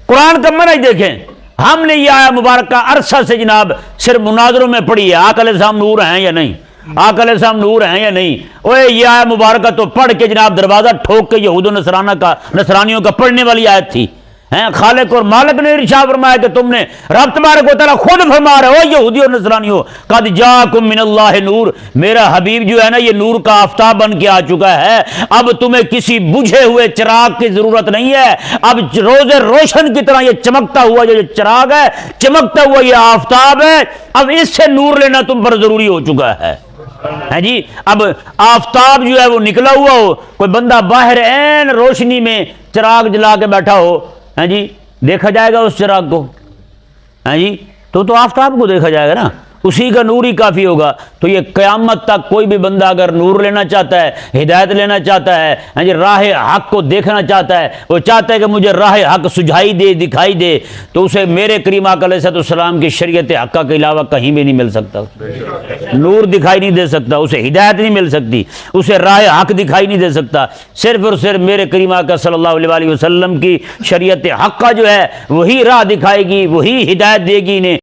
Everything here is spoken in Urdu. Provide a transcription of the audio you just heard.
قرآن کا منہج دیکھیں، ہم نے یہ آیا مبارکہ عرصہ سے جناب صرف مناظروں میں پڑھی ہے، آقا علیہ السلام نور ہیں یا نہیں، آقا علیہ السلام نور ہیں یا نہیں۔ اوے یہ آیا مبارکہ تو پڑھ کے جناب دروازہ ٹھوک کے یہود و نصرانیوں کا پڑھنے والی آیت تھی۔ خالق اور مالک نے ارشاد فرمایا کہ تم نے، رب تبارک و تعالیٰ خود فرما رہے ہو یہودی اور نصرانیوں، قد جاءکم من اللہ نور، میرا حبیب جو ہے نا یہ نور کا آفتاب بن کے آ چکا ہے، اب تمہیں کسی بجھے ہوئے چراغ کی ضرورت نہیں ہے، اب روز روشن کی طرح یہ چمکتا ہوا جو چراغ ہے، چمکتا ہوا یہ آفتاب ہے، اب اس سے نور لینا تم پر ضروری ہو چکا ہے جی۔ اب آفتاب جو ہے وہ نکلا ہوا ہو، کوئی بندہ باہر عین روشنی میں چراغ جلا کے بیٹھا ہو جی، دیکھا جائے گا اس چراغ کو جی، تو آفتاب کو دیکھا جائے گا نا، اسی کا نور ہی کافی ہوگا۔ تو یہ قیامت تک کوئی بھی بندہ اگر نور لینا چاہتا ہے، ہدایت لینا چاہتا ہے جی، راہ حق کو دیکھنا چاہتا ہے، وہ چاہتا ہے کہ مجھے راہ حق سجھائی دے، دکھائی دے، تو اسے میرے کریم آقا علیہ السلام کی شریعت حقہ کے علاوہ کہیں بھی نہیں مل سکتا، نور دکھائی نہیں دے سکتا، اسے ہدایت نہیں مل سکتی، اسے راہ حق دکھائی نہیں دے سکتا، صرف اور صرف میرے کریم آقا صلی اللہ علیہ وسلم کی شریعت حقہ جو ہے وہی راہ دکھائے گی، وہی ہدایت دے گی انہیں۔